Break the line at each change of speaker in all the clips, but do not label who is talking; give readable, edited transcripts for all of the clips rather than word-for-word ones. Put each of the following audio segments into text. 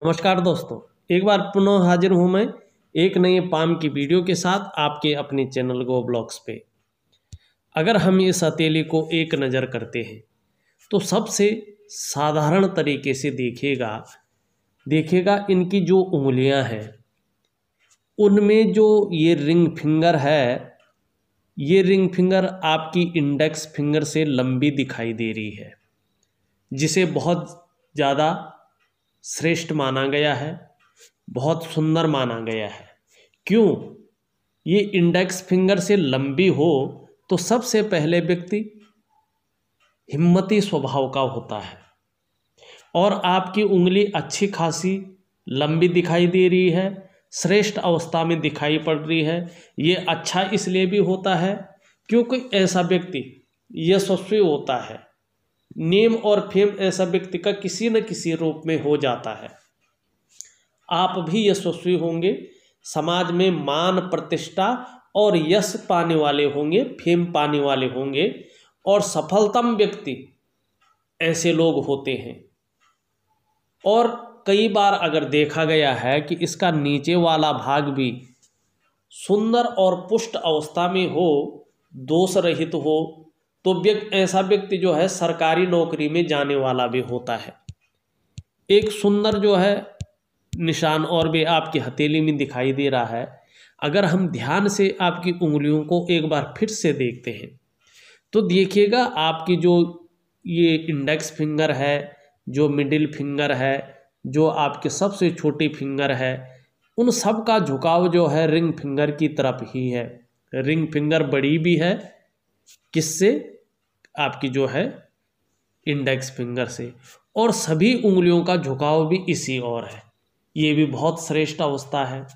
नमस्कार दोस्तों, एक बार पुनः हाजिर हूँ मैं एक नए पाम की वीडियो के साथ आपके अपने चैनल गो ब्लॉग्स पे। अगर हम इस हथेली को एक नज़र करते हैं तो सबसे साधारण तरीके से देखिएगा इनकी जो उंगलियां हैं उनमें जो ये रिंग फिंगर है, ये रिंग फिंगर आपकी इंडेक्स फिंगर से लंबी दिखाई दे रही है, जिसे बहुत ज़्यादा श्रेष्ठ माना गया है, बहुत सुंदर माना गया है। क्यों? ये इंडेक्स फिंगर से लंबी हो तो सबसे पहले व्यक्ति हिम्मती स्वभाव का होता है और आपकी उंगली अच्छी खासी लंबी दिखाई दे रही है, श्रेष्ठ अवस्था में दिखाई पड़ रही है। ये अच्छा इसलिए भी होता है क्योंकि ऐसा व्यक्ति यशस्वी होता है, नेम और फेम ऐसा व्यक्ति का किसी न किसी रूप में हो जाता है। आप भी यशस्वी होंगे, समाज में मान प्रतिष्ठा और यश पाने वाले होंगे, फेम पाने वाले होंगे और सफलतम व्यक्ति ऐसे लोग होते हैं। और कई बार अगर देखा गया है कि इसका नीचे वाला भाग भी सुंदर और पुष्ट अवस्था में हो, दोष रहित हो, तो ऐसा व्यक्ति जो है सरकारी नौकरी में जाने वाला भी होता है। एक सुंदर जो है निशान और भी आपकी हथेली में दिखाई दे रहा है। अगर हम ध्यान से आपकी उंगलियों को एक बार फिर से देखते हैं तो देखिएगा आपकी जो ये इंडेक्स फिंगर है, जो मिडिल फिंगर है, जो आपके सबसे छोटी फिंगर है, उन सब का झुकाव जो है रिंग फिंगर की तरफ ही है। रिंग फिंगर बड़ी भी है किससे? आपकी जो है इंडेक्स फिंगर से, और सभी उंगलियों का झुकाव भी इसी ओर है। ये भी बहुत श्रेष्ठ अवस्था है,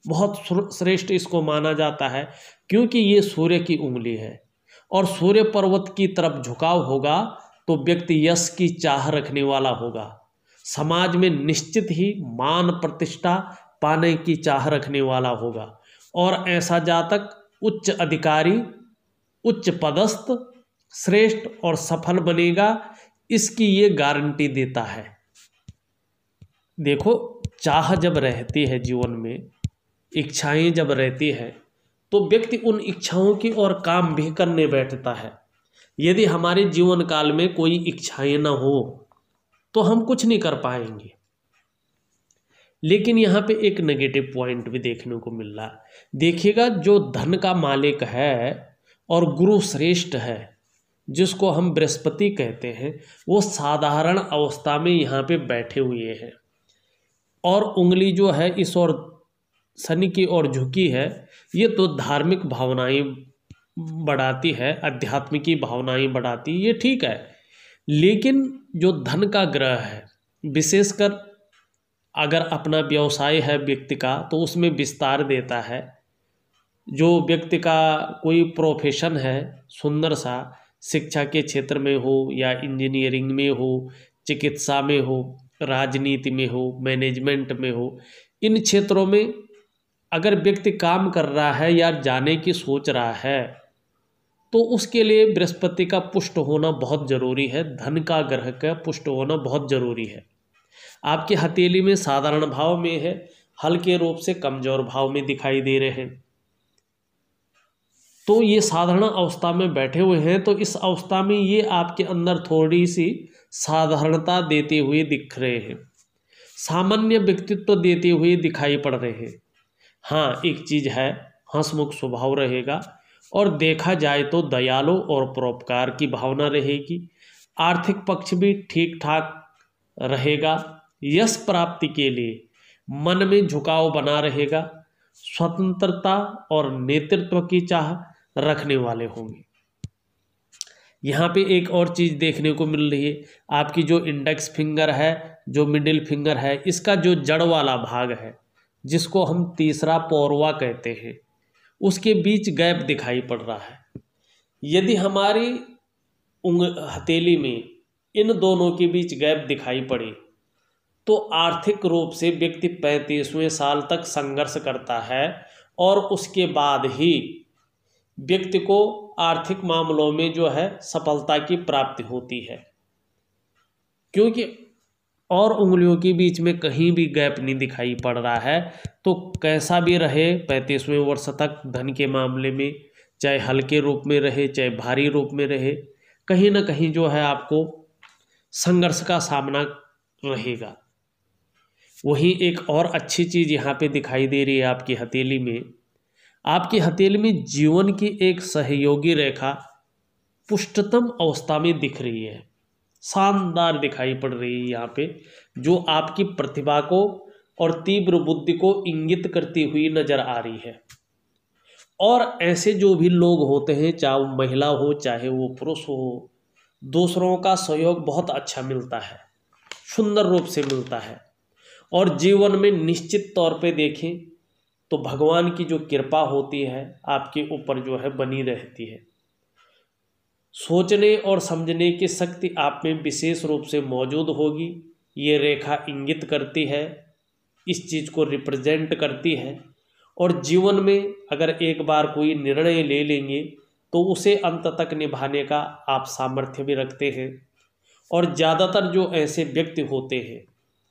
बहुत श्रेष्ठ इसको माना जाता है क्योंकि ये सूर्य की उंगली है और सूर्य पर्वत की तरफ झुकाव होगा तो व्यक्ति यश की चाह रखने वाला होगा, समाज में निश्चित ही मान प्रतिष्ठा पाने की चाह रखने वाला होगा और ऐसा जातक उच्च अधिकारी, उच्च पदस्थ, श्रेष्ठ और सफल बनेगा, इसकी ये गारंटी देता है। देखो, चाह जब रहती है जीवन में, इच्छाएं जब रहती है तो व्यक्ति उन इच्छाओं की ओर काम भी करने बैठता है। यदि हमारे जीवन काल में कोई इच्छाएं न हो तो हम कुछ नहीं कर पाएंगे। लेकिन यहाँ पे एक नेगेटिव पॉइंट भी देखने को मिल रहा है। देखिएगा, जो धन का मालिक है और गुरु श्रेष्ठ है, जिसको हम बृहस्पति कहते हैं, वो साधारण अवस्था में यहाँ पे बैठे हुए हैं और उंगली जो है इस ओर शनि की ओर झुकी है। ये तो धार्मिक भावनाएं बढ़ाती है, आध्यात्मिकी भावनाएं बढ़ाती है, ये ठीक है। लेकिन जो धन का ग्रह है, विशेषकर अगर अपना व्यवसाय है व्यक्ति का तो उसमें विस्तार देता है। जो व्यक्ति का कोई प्रोफेशन है सुंदर सा, शिक्षा के क्षेत्र में हो या इंजीनियरिंग में हो, चिकित्सा में हो, राजनीति में हो, मैनेजमेंट में हो, इन क्षेत्रों में अगर व्यक्ति काम कर रहा है या जाने की सोच रहा है तो उसके लिए बृहस्पति का पुष्ट होना बहुत ज़रूरी है, धन का ग्रह का पुष्ट होना बहुत ज़रूरी है। आपकी हथेली में साधारण भाव में है, हल्के रूप से कमजोर भाव में दिखाई दे रहे हैं, तो ये साधारण अवस्था में बैठे हुए हैं। तो इस अवस्था में ये आपके अंदर थोड़ी सी साधारणता देते हुए दिख रहे हैं, सामान्य व्यक्तित्व देते हुए दिखाई पड़ रहे हैं। हाँ, एक चीज़ है, हंसमुख स्वभाव रहेगा और देखा जाए तो दयालु और परोपकार की भावना रहेगी। आर्थिक पक्ष भी ठीक ठाक रहेगा। यश प्राप्ति के लिए मन में झुकाव बना रहेगा। स्वतंत्रता और नेतृत्व की चाह रखने वाले होंगे। यहाँ पे एक और चीज़ देखने को मिल रही है, आपकी जो इंडेक्स फिंगर है, जो मिडिल फिंगर है, इसका जो जड़ वाला भाग है, जिसको हम तीसरा पौरवा कहते हैं, उसके बीच गैप दिखाई पड़ रहा है। यदि हमारी हथेली में इन दोनों के बीच गैप दिखाई पड़े तो आर्थिक रूप से व्यक्ति 35वें साल तक संघर्ष करता है और उसके बाद ही व्यक्ति को आर्थिक मामलों में जो है सफलता की प्राप्ति होती है। क्योंकि और उंगलियों के बीच में कहीं भी गैप नहीं दिखाई पड़ रहा है, तो कैसा भी रहे 35वें वर्ष तक धन के मामले में, चाहे हल्के रूप में रहे चाहे भारी रूप में रहे, कहीं ना कहीं जो है आपको संघर्ष का सामना रहेगा। वहीं एक और अच्छी चीज़ यहाँ पे दिखाई दे रही है आपकी हथेली में। आपकी हथेली में जीवन की एक सहयोगी रेखा पुष्टतम अवस्था में दिख रही है, शानदार दिखाई पड़ रही है यहाँ पे, जो आपकी प्रतिभा को और तीव्र बुद्धि को इंगित करती हुई नजर आ रही है। और ऐसे जो भी लोग होते हैं, चाहे वो महिला हो चाहे वो पुरुष हो, दूसरों का सहयोग बहुत अच्छा मिलता है, सुंदर रूप से मिलता है। और जीवन में निश्चित तौर पे देखें तो भगवान की जो कृपा होती है आपके ऊपर जो है बनी रहती है। सोचने और समझने की शक्ति आप में विशेष रूप से मौजूद होगी। ये रेखा इंगित करती है, इस चीज़ को रिप्रेजेंट करती है। और जीवन में अगर एक बार कोई निर्णय ले लेंगे तो उसे अंत तक निभाने का आप सामर्थ्य भी रखते हैं। और ज़्यादातर जो ऐसे व्यक्ति होते हैं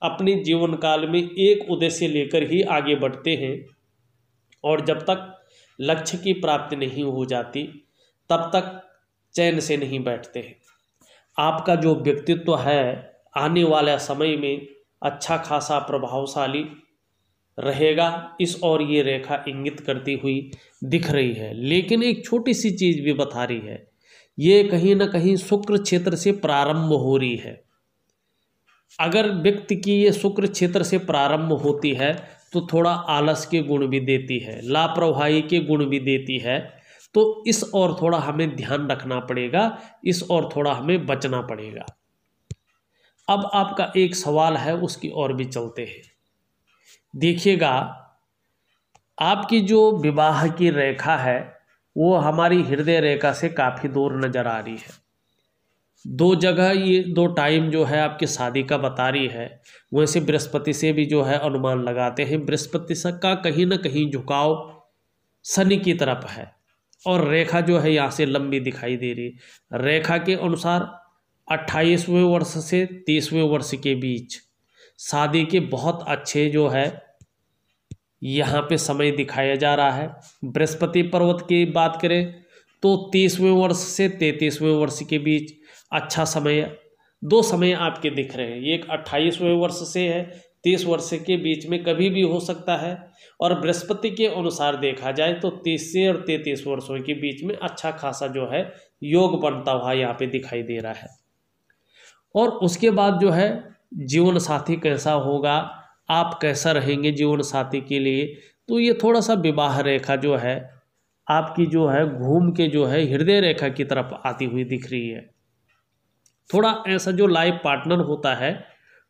अपने जीवन काल में एक उद्देश्य लेकर ही आगे बढ़ते हैं, और जब तक लक्ष्य की प्राप्ति नहीं हो जाती तब तक चैन से नहीं बैठते हैं। आपका जो व्यक्तित्व है आने वाला समय में अच्छा खासा प्रभावशाली रहेगा, इस और ये रेखा इंगित करती हुई दिख रही है। लेकिन एक छोटी सी चीज़ भी बता रही है, ये कहीं ना कहीं शुक्र क्षेत्र से प्रारंभ हो रही है। अगर व्यक्ति की ये शुक्र क्षेत्र से प्रारंभ होती है तो थोड़ा आलस के गुण भी देती है, लापरवाही के गुण भी देती है। तो इस और थोड़ा हमें ध्यान रखना पड़ेगा, इस और थोड़ा हमें बचना पड़ेगा। अब आपका एक सवाल है, उसकी ओर भी चलते हैं। देखिएगा, आपकी जो विवाह की रेखा है वो हमारी हृदय रेखा से काफ़ी दूर नज़र आ रही है। दो जगह ये दो टाइम जो है आपकी शादी का बता रही है। वैसे बृहस्पति से भी जो है अनुमान लगाते हैं, बृहस्पति का कहीं ना कहीं झुकाव शनि की तरफ है, और रेखा जो है यहाँ से लंबी दिखाई दे रही है। रेखा के अनुसार 28वें वर्ष से 30वें वर्ष के बीच शादी के बहुत अच्छे जो है यहाँ पे समय दिखाया जा रहा है। बृहस्पति पर्वत की बात करें तो 30वें वर्ष से 33वें वर्ष के बीच अच्छा समय, दो समय आपके दिख रहे हैं। एक 28वें वर्ष से है, 30 वर्ष के बीच में कभी भी हो सकता है। और बृहस्पति के अनुसार देखा जाए तो 30 से और 33 वर्षों के बीच में अच्छा खासा जो है योग बनता हुआ यहाँ पे दिखाई दे रहा है। और उसके बाद जो है जीवन साथी कैसा होगा, आप कैसा रहेंगे जीवन साथी के लिए, तो ये थोड़ा सा विवाह रेखा जो है आपकी जो है घूम के जो है हृदय रेखा की तरफ आती हुई दिख रही है। थोड़ा ऐसा जो लाइफ पार्टनर होता है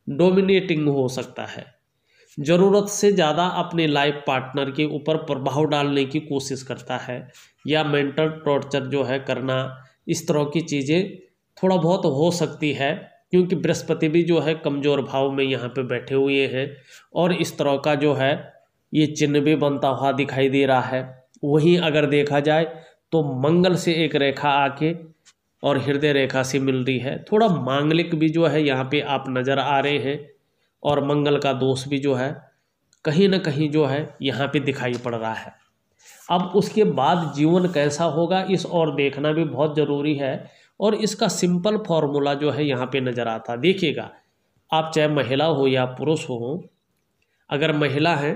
डोमिनेटिंग हो सकता है, ज़रूरत से ज़्यादा अपने लाइफ पार्टनर के ऊपर प्रभाव डालने की कोशिश करता है, या मेंटल टॉर्चर जो है करना, इस तरह की चीज़ें थोड़ा बहुत हो सकती है। क्योंकि बृहस्पति भी जो है कमज़ोर भाव में यहाँ पे बैठे हुए हैं, और इस तरह का जो है ये चिन्ह भी बनता हुआ दिखाई दे रहा है। वहीं अगर देखा जाए तो मंगल से एक रेखा आके और हृदय रेखा से मिल रही है। थोड़ा मांगलिक भी जो है यहाँ पे आप नज़र आ रहे हैं, और मंगल का दोष भी जो है कहीं ना कहीं जो है यहाँ पे दिखाई पड़ रहा है। अब उसके बाद जीवन कैसा होगा इस और देखना भी बहुत ज़रूरी है, और इसका सिंपल फॉर्मूला जो है यहाँ पे नज़र आता। देखिएगा, आप चाहे महिला हो या पुरुष हो, अगर महिला हैं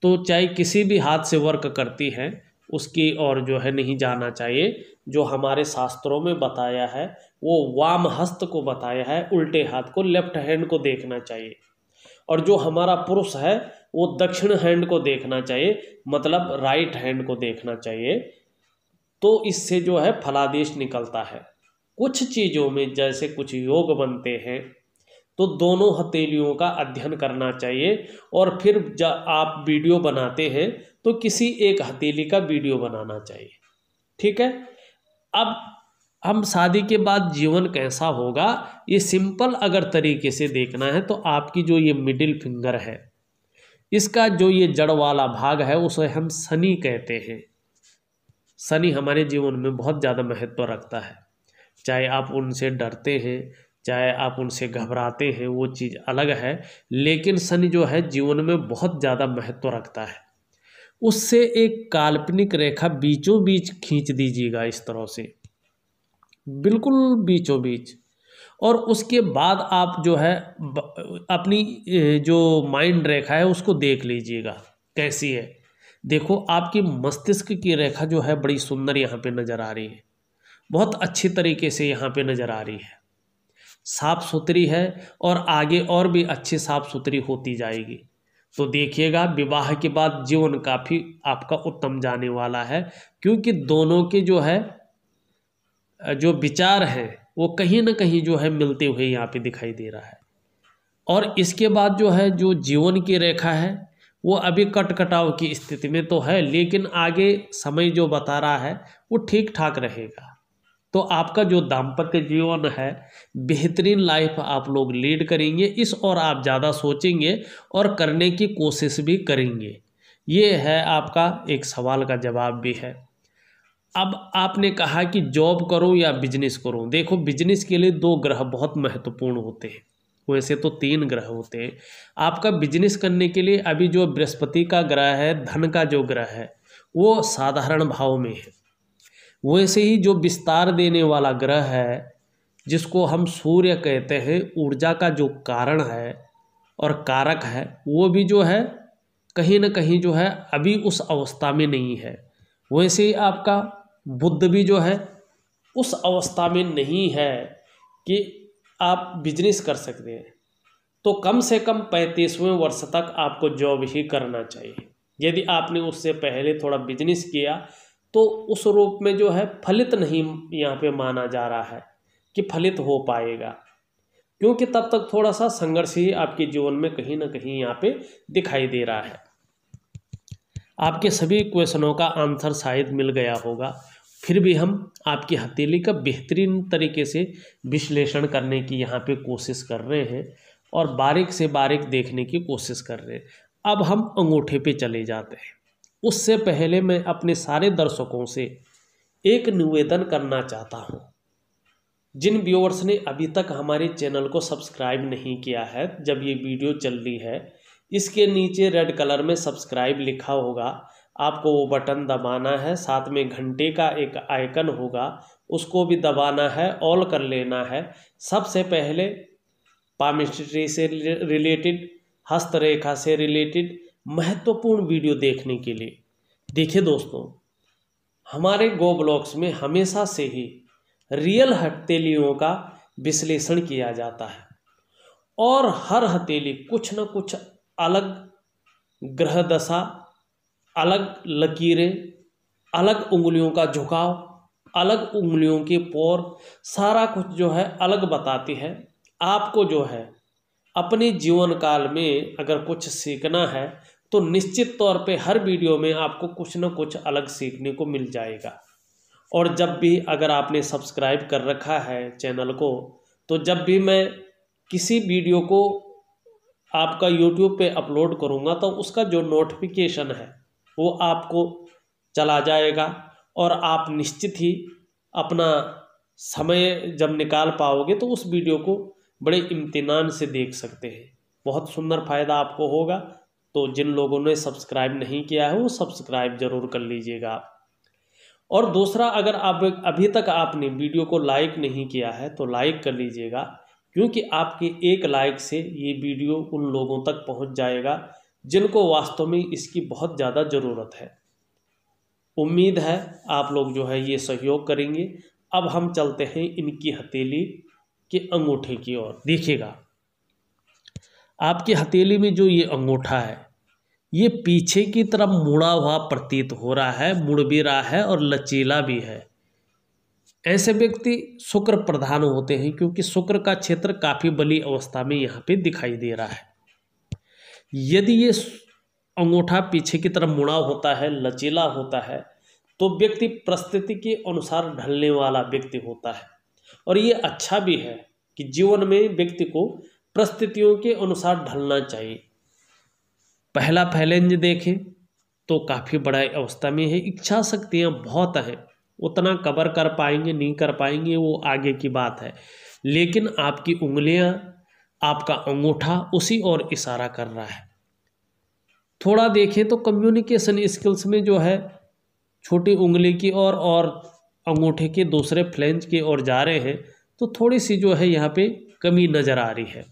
तो चाहे किसी भी हाथ से वर्क करती हैं उसकी और जो है नहीं जाना चाहिए। जो हमारे शास्त्रों में बताया है वो वाम हस्त को बताया है, उल्टे हाथ को, लेफ्ट हैंड को देखना चाहिए। और जो हमारा पुरुष है वो दक्षिण हैंड को देखना चाहिए, मतलब राइट हैंड को देखना चाहिए। तो इससे जो है फलादेश निकलता है। कुछ चीज़ों में जैसे कुछ योग बनते हैं तो दोनों हथेलियों का अध्ययन करना चाहिए, और फिर जब आप वीडियो बनाते हैं तो किसी एक हथेली का वीडियो बनाना चाहिए। ठीक है। अब हम शादी के बाद जीवन कैसा होगा, ये सिंपल अगर तरीके से देखना है तो आपकी जो ये मिडिल फिंगर है, इसका जो ये जड़ वाला भाग है उसे हम शनि कहते हैं। शनि हमारे जीवन में बहुत ज़्यादा महत्व रखता है। चाहे आप उनसे डरते हैं, चाहे आप उनसे घबराते हैं वो चीज़ अलग है, लेकिन शनि जो है जीवन में बहुत ज़्यादा महत्व रखता है। उससे एक काल्पनिक रेखा बीचों बीच खींच दीजिएगा इस तरह से, बिल्कुल बीचों बीच। और उसके बाद आप जो है अपनी जो माइंड रेखा है उसको देख लीजिएगा कैसी है। देखो आपकी मस्तिष्क की रेखा जो है बड़ी सुंदर यहाँ पे नज़र आ रही है, बहुत अच्छी तरीके से यहाँ पे नज़र आ रही है, साफ सुथरी है और आगे और भी अच्छी साफ सुथरी होती जाएगी। तो देखिएगा विवाह के बाद जीवन काफ़ी आपका उत्तम जाने वाला है, क्योंकि दोनों के जो है जो विचार हैं वो कहीं ना कहीं जो है मिलते हुए यहाँ पे दिखाई दे रहा है। और इसके बाद जो है जो जीवन की रेखा है वो अभी कट कटाव की स्थिति में तो है, लेकिन आगे समय जो बता रहा है वो ठीक ठाक रहेगा। तो आपका जो दाम्पत्य जीवन है बेहतरीन लाइफ आप लोग लीड करेंगे, इस और आप ज़्यादा सोचेंगे और करने की कोशिश भी करेंगे। ये है आपका एक सवाल का जवाब भी है। अब आपने कहा कि जॉब करूं या बिजनेस करूं। देखो बिजनेस के लिए 2 ग्रह बहुत महत्वपूर्ण होते हैं, वैसे तो 3 ग्रह होते हैं। आपका बिजनेस करने के लिए अभी जो बृहस्पति का ग्रह है, धन का जो ग्रह है, वो साधारण भाव में है। वैसे ही जो विस्तार देने वाला ग्रह है जिसको हम सूर्य कहते हैं, ऊर्जा का जो कारण है और कारक है, वो भी जो है कहीं ना कहीं जो है अभी उस अवस्था में नहीं है। वैसे ही आपका बुध भी जो है उस अवस्था में नहीं है कि आप बिजनेस कर सकते हैं। तो कम से कम 35वें वर्ष तक आपको जॉब ही करना चाहिए। यदि आपने उससे पहले थोड़ा बिजनेस किया तो उस रूप में जो है फलित नहीं यहाँ पे माना जा रहा है कि फलित हो पाएगा, क्योंकि तब तक थोड़ा सा संघर्ष ही आपके जीवन में कहीं ना कहीं यहाँ पे दिखाई दे रहा है। आपके सभी क्वेश्चनों का आंसर शायद मिल गया होगा, फिर भी हम आपकी हथेली का बेहतरीन तरीके से विश्लेषण करने की यहाँ पे कोशिश कर रहे हैं और बारीक से बारीक देखने की कोशिश कर रहे हैं। अब हम अंगूठे पे चले जाते हैं। उससे पहले मैं अपने सारे दर्शकों से एक निवेदन करना चाहता हूँ। जिन व्यूअर्स ने अभी तक हमारे चैनल को सब्सक्राइब नहीं किया है, जब ये वीडियो चल रही है इसके नीचे रेड कलर में सब्सक्राइब लिखा होगा, आपको वो बटन दबाना है। साथ में घंटे का एक आइकन होगा, उसको भी दबाना है, ऑल कर लेना है। सबसे पहले पामिस्ट्री से रिलेटेड, हस्तरेखा से रिलेटेड महत्वपूर्ण वीडियो देखने के लिए। देखिए दोस्तों, हमारे गो ब्लॉग्स में हमेशा से ही रियल हथेलियों का विश्लेषण किया जाता है और हर हथेली कुछ न कुछ अलग ग्रह दशा, अलग लकीरें, अलग उंगलियों का झुकाव, अलग उंगलियों के पोर, सारा कुछ जो है अलग बताती है। आपको जो है अपने जीवन काल में अगर कुछ सीखना है तो निश्चित तौर पे हर वीडियो में आपको कुछ न कुछ अलग सीखने को मिल जाएगा। और जब भी अगर आपने सब्सक्राइब कर रखा है चैनल को, तो जब भी मैं किसी वीडियो को आपका YouTube पे अपलोड करूँगा तो उसका जो नोटिफिकेशन है वो आपको चला जाएगा और आप निश्चित ही अपना समय जब निकाल पाओगे तो उस वीडियो को बड़े इम्तिनान से देख सकते हैं। बहुत सुंदर फ़ायदा आपको होगा। तो जिन लोगों ने सब्सक्राइब नहीं किया है वो सब्सक्राइब ज़रूर कर लीजिएगा। और दूसरा, अगर आप अभी तक आपने वीडियो को लाइक नहीं किया है तो लाइक कर लीजिएगा, क्योंकि आपके एक लाइक से ये वीडियो उन लोगों तक पहुंच जाएगा जिनको वास्तव में इसकी बहुत ज़्यादा ज़रूरत है। उम्मीद है आप लोग जो है ये सहयोग करेंगे। अब हम चलते हैं इनकी हथेली के अंगूठे की ओर। देखिएगा आपकी हथेली में जो ये अंगूठा है ये पीछे की तरफ मुड़ा हुआ प्रतीत हो रहा है, मुड़ भी रहा है और लचीला भी है। ऐसे व्यक्ति शुक्र प्रधान होते हैं, क्योंकि शुक्र का क्षेत्र काफ़ी बली अवस्था में यहाँ पे दिखाई दे रहा है। यदि ये अंगूठा पीछे की तरफ मुड़ा होता है, लचीला होता है, तो व्यक्ति परिस्थिति के अनुसार ढलने वाला व्यक्ति होता है। और ये अच्छा भी है कि जीवन में व्यक्ति को परिस्थितियों के अनुसार ढलना चाहिए। पहला फैलेंज देखें तो काफ़ी बड़ा अवस्था में है, इच्छा शक्तियाँ बहुत हैं, उतना कवर कर पाएंगे नहीं कर पाएंगे वो आगे की बात है। लेकिन आपकी उंगलियां, आपका अंगूठा उसी ओर इशारा कर रहा है। थोड़ा देखें तो कम्युनिकेशन स्किल्स में जो है छोटी उंगली की ओर और अंगूठे के दूसरे फ्लैंज की ओर जा रहे हैं, तो थोड़ी सी जो है यहाँ पे कमी नज़र आ रही है।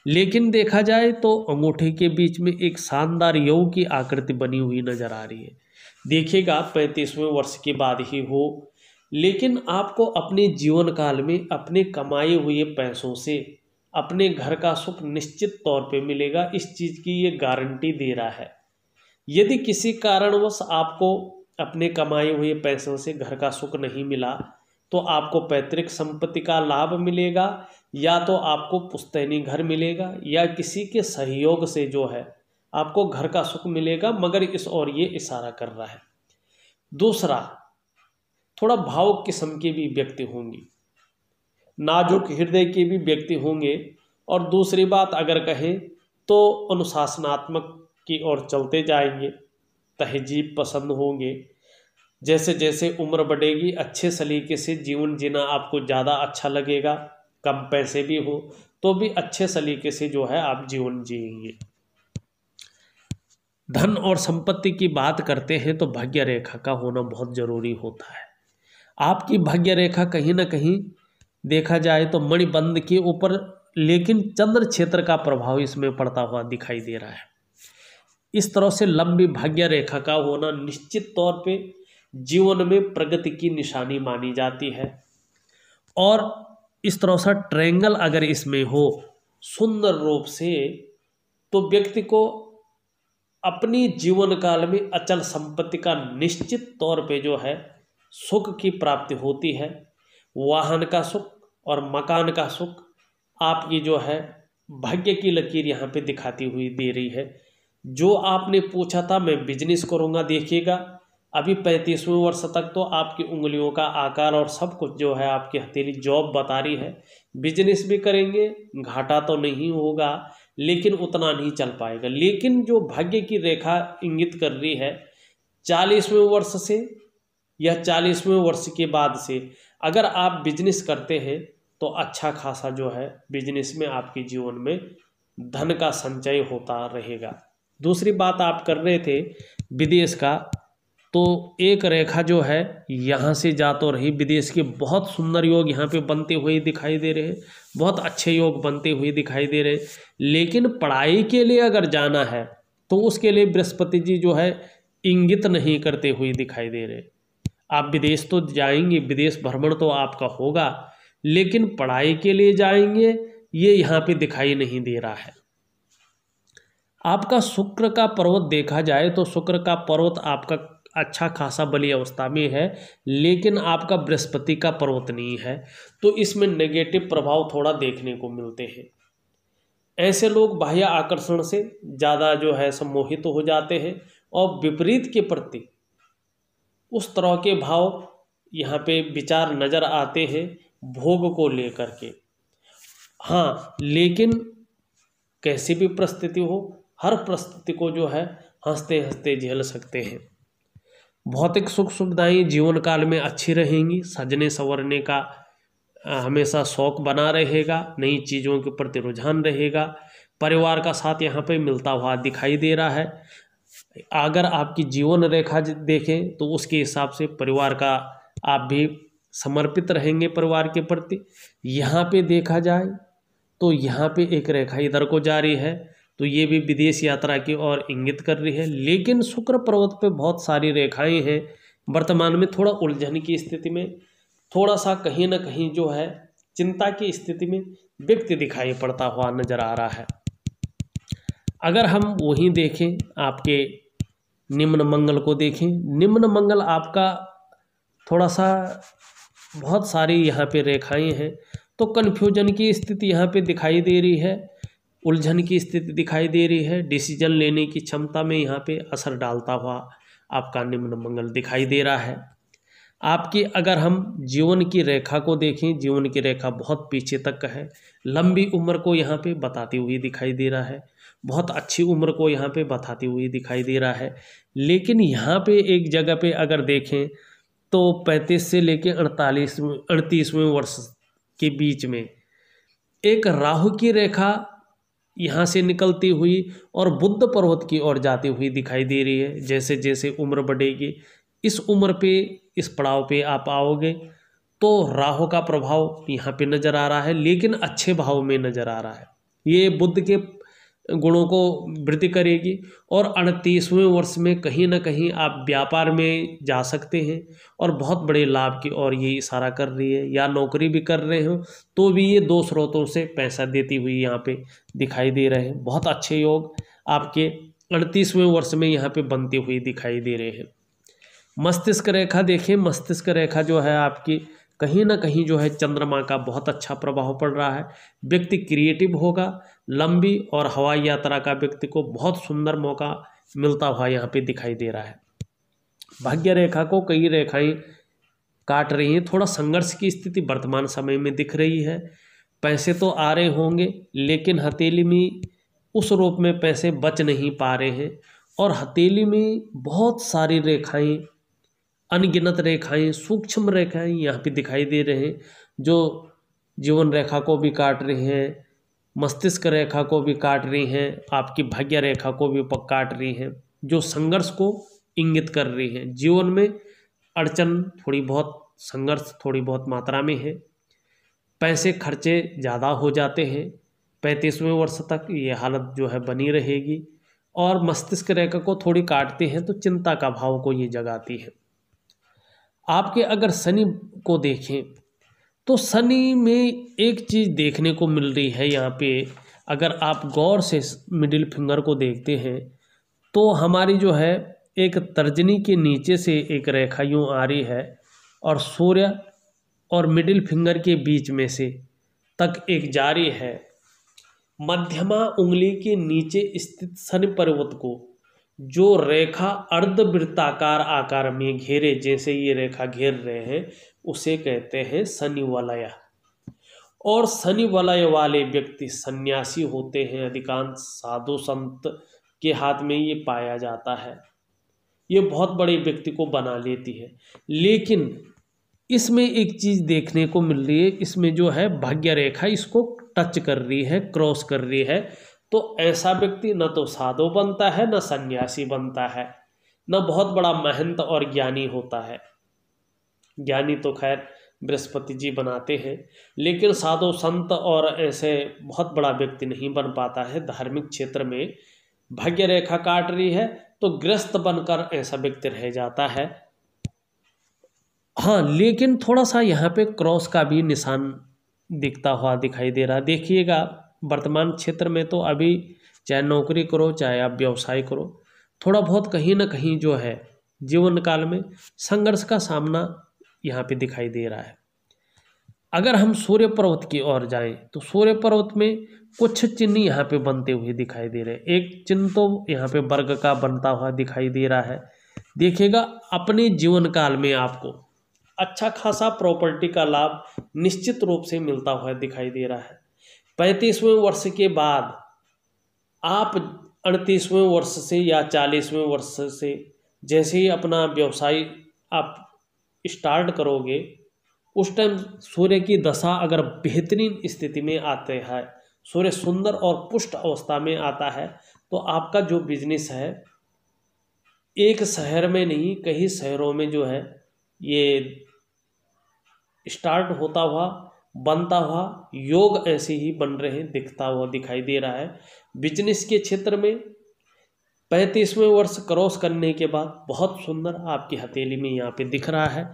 लेकिन देखा जाए तो अंगूठे के बीच में एक शानदार यौ की आकृति बनी हुई नज़र आ रही है। देखिएगा 35वें वर्ष के बाद ही हो, लेकिन आपको अपने जीवन काल में अपने कमाए हुए पैसों से अपने घर का सुख निश्चित तौर पे मिलेगा, इस चीज़ की ये गारंटी दे रहा है। यदि किसी कारणवश आपको अपने कमाए हुए पैसों से घर का सुख नहीं मिला, तो आपको पैतृक संपत्ति का लाभ मिलेगा, या तो आपको पुश्तैनी घर मिलेगा, या किसी के सहयोग से जो है आपको घर का सुख मिलेगा, मगर इस ओर ये इशारा कर रहा है। दूसरा, थोड़ा भावुक किस्म के भी व्यक्ति होंगे, नाजुक हृदय के भी व्यक्ति होंगे, और दूसरी बात अगर कहें तो अनुशासनात्मक की ओर चलते जाएंगे, तहजीब पसंद होंगे। जैसे जैसे उम्र बढ़ेगी अच्छे सलीके से जीवन जीना आपको ज़्यादा अच्छा लगेगा, कम पैसे भी हो तो भी अच्छे सलीके से जो है आप जीवन जिएंगे। धन और संपत्ति की बात करते हैं तो भाग्य रेखा का होना बहुत ज़रूरी होता है। आपकी भाग्य रेखा कहीं ना कहीं देखा जाए तो मणिबंध के ऊपर, लेकिन चंद्र क्षेत्र का प्रभाव इसमें पड़ता हुआ दिखाई दे रहा है। इस तरह से लंबी भाग्य रेखा का होना निश्चित तौर पे जीवन में प्रगति की निशानी मानी जाती है। और इस तरह से ट्रायंगल अगर इसमें हो सुंदर रूप से, तो व्यक्ति को अपनी जीवन काल में अचल संपत्ति का निश्चित तौर पे जो है सुख की प्राप्ति होती है। वाहन का सुख और मकान का सुख आपकी जो है भाग्य की लकीर यहाँ पे दिखाती हुई दे रही है। जो आपने पूछा था मैं बिजनेस करूँगा, देखिएगा अभी 35वें वर्ष तक तो आपकी उंगलियों का आकार और सब कुछ जो है आपकी हथेली जॉब बता रही है। बिजनेस भी करेंगे, घाटा तो नहीं होगा, लेकिन उतना नहीं चल पाएगा। लेकिन जो भाग्य की रेखा इंगित कर रही है 40वें वर्ष से या 40वें वर्ष के बाद से अगर आप बिजनेस करते हैं तो अच्छा खासा जो है बिजनेस में आपके जीवन में धन का संचय होता रहेगा। दूसरी बात आप कर रहे थे विदेश का, तो एक रेखा जो है यहाँ से जा तो रही विदेश के, बहुत सुंदर योग यहाँ पे बनते हुए दिखाई दे रहे हैं, बहुत अच्छे योग बनते हुए दिखाई दे रहे हैं। लेकिन पढ़ाई के लिए अगर जाना है तो उसके लिए बृहस्पति जी जो है इंगित नहीं करते हुए दिखाई दे रहे। आप विदेश तो जाएंगे, विदेश भ्रमण तो आपका होगा, लेकिन पढ़ाई के लिए जाएंगे ये यहाँ पे दिखाई नहीं दे रहा है। आपका शुक्र का पर्वत देखा जाए तो शुक्र का पर्वत आपका अच्छा खासा बली अवस्था में है, लेकिन आपका बृहस्पति का पर्वत नहीं है, तो इसमें नेगेटिव प्रभाव थोड़ा देखने को मिलते हैं। ऐसे लोग बाह्य आकर्षण से ज़्यादा जो है सम्मोहित हो जाते हैं और विपरीत के प्रति उस तरह के भाव यहाँ पे विचार नज़र आते हैं भोग को लेकर के। हाँ, लेकिन कैसी भी परिस्थिति हो, हर परिस्थिति को जो है हंसते हंसते झेल सकते हैं। भौतिक सुख सुविधाएं जीवन काल में अच्छी रहेंगी, सजने संवरने का हमेशा शौक बना रहेगा, नई चीज़ों के प्रति रुझान रहेगा, परिवार का साथ यहाँ पे मिलता हुआ दिखाई दे रहा है। अगर आपकी जीवन रेखा देखें तो उसके हिसाब से परिवार का आप भी समर्पित रहेंगे परिवार के प्रति। यहाँ पे देखा जाए तो यहाँ पे एक रेखा इधर को जारी है, तो ये भी विदेश यात्रा की ओर इंगित कर रही है। लेकिन शुक्र पर्वत पे बहुत सारी रेखाएं हैं, वर्तमान में थोड़ा उलझन की स्थिति में, थोड़ा सा कहीं ना कहीं जो है चिंता की स्थिति में व्यक्ति दिखाई पड़ता हुआ नजर आ रहा है। अगर हम वहीं देखें आपके निम्न मंगल को देखें, निम्न मंगल आपका थोड़ा सा बहुत सारी यहाँ पे रेखाएं हैं, तो कन्फ्यूजन की स्थिति यहाँ पे दिखाई दे रही है, उलझन की स्थिति दिखाई दे रही है, डिसीजन लेने की क्षमता में यहाँ पे असर डालता हुआ आपका निम्न मंगल दिखाई दे रहा है। आपकी अगर हम जीवन की रेखा को देखें, जीवन की रेखा बहुत पीछे तक है, लंबी उम्र को यहाँ पे बताती हुई दिखाई दे रहा है, बहुत अच्छी उम्र को यहाँ पे बताती हुई दिखाई दे रहा है। लेकिन यहाँ पे एक जगह पे अगर देखें तो 35 से लेके 38वें वर्ष के बीच में एक राहु की रेखा यहाँ से निकलती हुई और बुध पर्वत की ओर जाती हुई दिखाई दे रही है। जैसे जैसे उम्र बढ़ेगी, इस उम्र पे, इस पड़ाव पे आप आओगे तो राहु का प्रभाव यहाँ पे नज़र आ रहा है, लेकिन अच्छे भाव में नज़र आ रहा है। ये बुध के गुणों को वृद्धि करेगी और 38वें वर्ष में कहीं ना कहीं आप व्यापार में जा सकते हैं और बहुत बड़े लाभ की ओर ये इशारा कर रही है। या नौकरी भी कर रहे हो तो भी ये 2 स्रोतों से पैसा देती हुई यहाँ पे दिखाई दे रहे हैं। बहुत अच्छे योग आपके 38वें वर्ष में यहाँ पे बनती हुई दिखाई दे रहे हैं। मस्तिष्क रेखा देखें, मस्तिष्क रेखा जो है आपकी कहीं ना कहीं जो है चंद्रमा का बहुत अच्छा प्रभाव पड़ रहा है। व्यक्ति क्रिएटिव होगा, लंबी और हवाई यात्रा का व्यक्ति को बहुत सुंदर मौका मिलता हुआ यहाँ पे दिखाई दे रहा है। भाग्य रेखा को कई रेखाएं काट रही हैं, थोड़ा संघर्ष की स्थिति वर्तमान समय में दिख रही है। पैसे तो आ रहे होंगे लेकिन हथेली में उस रूप में पैसे बच नहीं पा रहे हैं और हथेली में बहुत सारी रेखाएं, अनगिनत रेखाएं, सूक्ष्म रेखाएं यहाँ पे दिखाई दे रहे हैं जो जीवन रेखा को भी काट रही हैं, मस्तिष्क रेखा को भी काट रही हैं, आपकी भाग्य रेखा को भी काट रही हैं, जो संघर्ष को इंगित कर रही हैं। जीवन में अड़चन थोड़ी बहुत, संघर्ष थोड़ी बहुत मात्रा में है, पैसे खर्चे ज़्यादा हो जाते हैं। 35वें वर्ष तक ये हालत जो है बनी रहेगी और मस्तिष्क रेखा को थोड़ी काटते हैं तो चिंता का भाव को ये जगाती है। आपके अगर शनि को देखें तो शनि में एक चीज़ देखने को मिल रही है यहाँ पे, अगर आप गौर से मिडिल फिंगर को देखते हैं तो हमारी जो है एक तर्जनी के नीचे से एक रेखा यूँ आ रही है और सूर्य और मिडिल फिंगर के बीच में से तक एक जारी है। मध्यमा उंगली के नीचे स्थित शनि पर्वत को जो रेखा अर्धवृत्ताकार आकार में घेरे, जैसे ये रेखा घेर रहे हैं, उसे कहते हैं शनि वलय। और शनि वलय वाले व्यक्ति सन्यासी होते हैं, अधिकांश साधु संत के हाथ में ये पाया जाता है। ये बहुत बड़े व्यक्ति को बना लेती है। लेकिन इसमें एक चीज़ देखने को मिल रही है, इसमें जो है भाग्य रेखा इसको टच कर रही है, क्रॉस कर रही है। तो ऐसा व्यक्ति न तो साधु बनता है, न सन्यासी बनता है, न बहुत बड़ा महंत और ज्ञानी होता है। ज्ञानी तो खैर बृहस्पति जी बनाते हैं, लेकिन साधु संत और ऐसे बहुत बड़ा व्यक्ति नहीं बन पाता है। धार्मिक क्षेत्र में भाग्य रेखा काट रही है तो गृहस्थ बनकर ऐसा व्यक्ति रह जाता है। हाँ, लेकिन थोड़ा सा यहाँ पे क्रॉस का भी निशान दिखता हुआ दिखाई दे रहा। देखिएगा वर्तमान क्षेत्र में तो अभी चाहे नौकरी करो चाहे आप व्यवसाय करो, थोड़ा बहुत कहीं ना कहीं जो है जीवन काल में संघर्ष का सामना यहाँ पे दिखाई दे रहा है। अगर हम सूर्य पर्वत की ओर जाएं तो सूर्य पर्वत में कुछ चिन्ह यहाँ पे बनते हुए दिखाई दे रहे हैं। एक चिन्ह तो यहाँ पे वर्ग का बनता हुआ दिखाई दे रहा है। देखिएगा अपने जीवन काल में आपको अच्छा खासा प्रॉपर्टी का लाभ निश्चित रूप से मिलता हुआ दिखाई दे रहा है। 35वें वर्ष के बाद आप 38वें वर्ष से या 40वें वर्ष से जैसे ही अपना व्यवसाय आप स्टार्ट करोगे, उस टाइम सूर्य की दशा अगर बेहतरीन स्थिति में आते हैं, सूर्य सुंदर और पुष्ट अवस्था में आता है, तो आपका जो बिजनेस है एक शहर में नहीं कई शहरों में जो है ये स्टार्ट होता हुआ, बनता हुआ योग ऐसे ही बन रहे हैं, दिखता हुआ दिखाई दे रहा है। बिजनेस के क्षेत्र में 35वें वर्ष क्रॉस करने के बाद बहुत सुंदर आपकी हथेली में यहाँ पे दिख रहा है।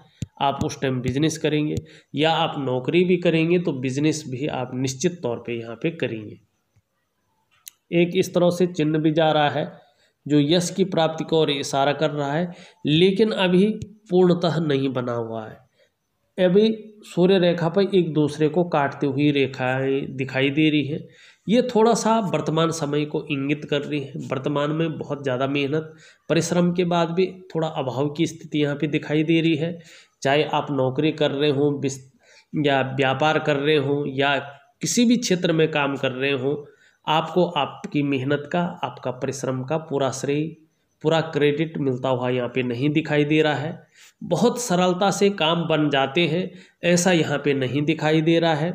आप उस टाइम बिजनेस करेंगे या आप नौकरी भी करेंगे तो बिजनेस भी आप निश्चित तौर पे यहाँ पे करेंगे। एक इस तरह से चिन्ह भी जा रहा है जो यश की प्राप्ति को और इशारा कर रहा है, लेकिन अभी पूर्णतः नहीं बना हुआ है। अभी सूर्य रेखा पर एक दूसरे को काटती हुई रेखाएं दिखाई दे रही है। ये थोड़ा सा वर्तमान समय को इंगित कर रही है। वर्तमान में बहुत ज़्यादा मेहनत परिश्रम के बाद भी थोड़ा अभाव की स्थिति यहाँ पे दिखाई दे रही है। चाहे आप नौकरी कर रहे हों या व्यापार कर रहे हों या किसी भी क्षेत्र में काम कर रहे हों, आपको आपकी मेहनत का, आपका परिश्रम का पूरा श्रेय पूरा क्रेडिट मिलता हुआ यहाँ पे नहीं दिखाई दे रहा है। बहुत सरलता से काम बन जाते हैं ऐसा यहाँ पे नहीं दिखाई दे रहा है।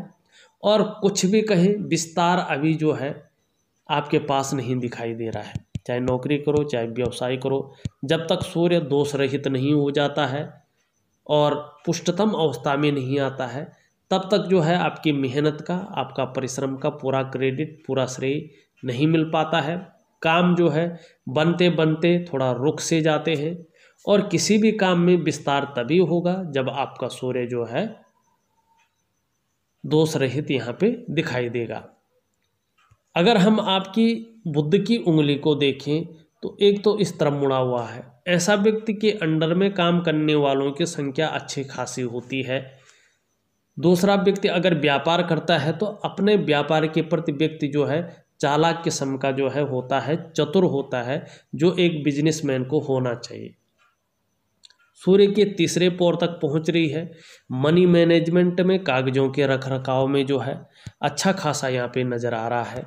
और कुछ भी कहें, विस्तार अभी जो है आपके पास नहीं दिखाई दे रहा है। चाहे नौकरी करो चाहे व्यवसाय करो, जब तक सूर्य दोष रहित नहीं हो जाता है और पुष्टतम अवस्था में नहीं आता है, तब तक जो है आपकी मेहनत का, आपका परिश्रम का पूरा क्रेडिट, पूरा श्रेय नहीं मिल पाता है। काम जो है बनते बनते थोड़ा रुक से जाते हैं। और किसी भी काम में विस्तार तभी होगा जब आपका सूर्य जो है दोष रहित यहाँ पे दिखाई देगा। अगर हम आपकी बुध की उंगली को देखें तो एक तो इस तरफ मुड़ा हुआ है। ऐसा व्यक्ति के अंडर में काम करने वालों की संख्या अच्छी खासी होती है। दूसरा व्यक्ति अगर व्यापार करता है तो अपने व्यापार के प्रति व्यक्ति जो है चालाक किस्म का जो है होता है, चतुर होता है, जो एक बिजनेसमैन को होना चाहिए। सूर्य के तीसरे पौर तक पहुंच रही है। मनी मैनेजमेंट में, कागजों के रख रखाव में जो है अच्छा खासा यहाँ पे नज़र आ रहा है।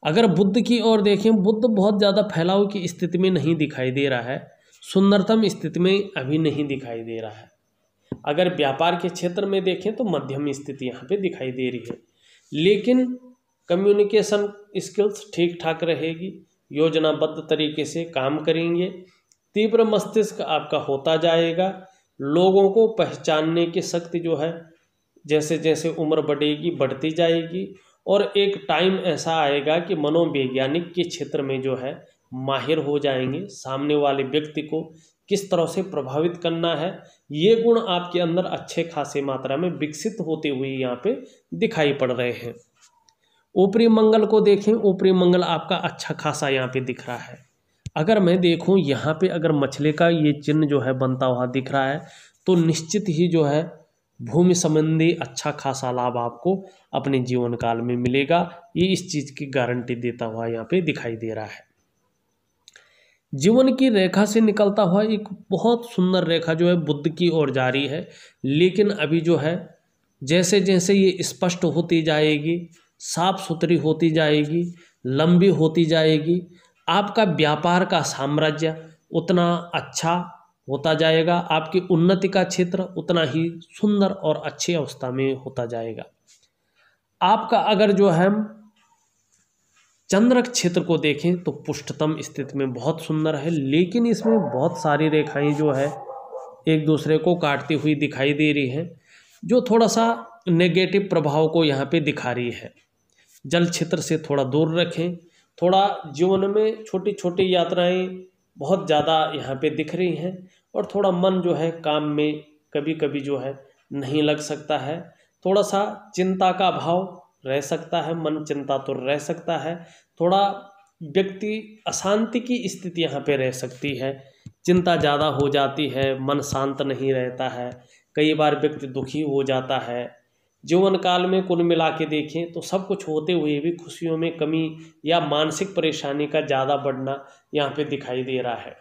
अगर बुध की ओर देखें, बुध बहुत ज़्यादा फैलाव की स्थिति में नहीं दिखाई दे रहा है, सुंदरतम स्थिति में अभी नहीं दिखाई दे रहा है। अगर व्यापार के क्षेत्र में देखें तो मध्यम स्थिति यहाँ पे दिखाई दे रही है, लेकिन कम्युनिकेशन स्किल्स ठीक ठाक रहेगी, योजनाबद्ध तरीके से काम करेंगे, तीव्र मस्तिष्क आपका होता जाएगा, लोगों को पहचानने की शक्ति जो है जैसे जैसे उम्र बढ़ेगी बढ़ती जाएगी। और एक टाइम ऐसा आएगा कि मनोवैज्ञानिक के क्षेत्र में जो है माहिर हो जाएंगे। सामने वाले व्यक्ति को किस तरह से प्रभावित करना है, ये गुण आपके अंदर अच्छे खासे मात्रा में विकसित होते हुए यहाँ पे दिखाई पड़ रहे हैं। ऊपरी मंगल को देखें, ऊपरी मंगल आपका अच्छा खासा यहाँ पे दिख रहा है। अगर मैं देखूँ यहाँ पे, अगर मछली का ये चिन्ह जो है बनता हुआ दिख रहा है, तो निश्चित ही जो है भूमि संबंधी अच्छा खासा लाभ आपको अपने जीवन काल में मिलेगा। ये इस चीज़ की गारंटी देता हुआ यहाँ पे दिखाई दे रहा है। जीवन की रेखा से निकलता हुआ एक बहुत सुंदर रेखा जो है बुध की ओर जारी है, लेकिन अभी जो है जैसे जैसे ये स्पष्ट होती जाएगी, साफ सुथरी होती जाएगी, लंबी होती जाएगी, आपका व्यापार का साम्राज्य उतना अच्छा होता जाएगा, आपकी उन्नति का क्षेत्र उतना ही सुंदर और अच्छी अवस्था में होता जाएगा। आपका अगर जो है चंद्रक क्षेत्र को देखें तो पुष्टतम स्थिति में बहुत सुंदर है, लेकिन इसमें बहुत सारी रेखाएं जो है एक दूसरे को काटती हुई दिखाई दे रही हैं, जो थोड़ा सा नेगेटिव प्रभाव को यहाँ पे दिखा रही है। जल क्षेत्र से थोड़ा दूर रखें। थोड़ा जीवन में छोटी छोटी यात्राएं बहुत ज़्यादा यहाँ पे दिख रही हैं, और थोड़ा मन जो है काम में कभी कभी जो है नहीं लग सकता है। थोड़ा सा चिंता का भाव रह सकता है, मन चिंता तो रह सकता है। थोड़ा व्यक्ति अशांति की स्थिति यहाँ पे रह सकती है, चिंता ज़्यादा हो जाती है, मन शांत नहीं रहता है, कई बार व्यक्ति दुखी हो जाता है। जीवन काल में कुल मिला के देखें तो सब कुछ होते हुए भी खुशियों में कमी या मानसिक परेशानी का ज़्यादा बढ़ना यहाँ पे दिखाई दे रहा है।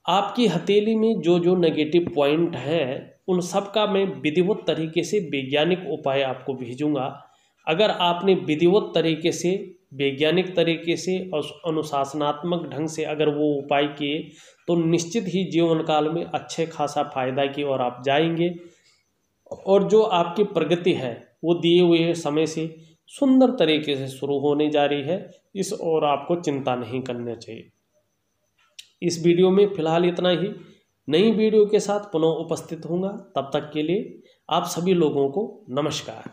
आपकी हथेली में जो जो नेगेटिव पॉइंट हैं, उन सब का मैं विधिवत तरीके से वैज्ञानिक उपाय आपको भेजूंगा। अगर आपने विधिवत तरीके से, वैज्ञानिक तरीके से और अनुशासनात्मक ढंग से अगर वो उपाय किए तो निश्चित ही जीवन काल में अच्छे खासा फायदा की ओर आप जाएंगे, और जो आपकी प्रगति है वो दिए हुए समय से सुंदर तरीके से शुरू होने जा रही है। इस ओर आपको चिंता नहीं करना चाहिए। इस वीडियो में फिलहाल इतना ही। नई वीडियो के साथ पुनः उपस्थित होऊंगा। तब तक के लिए आप सभी लोगों को नमस्कार।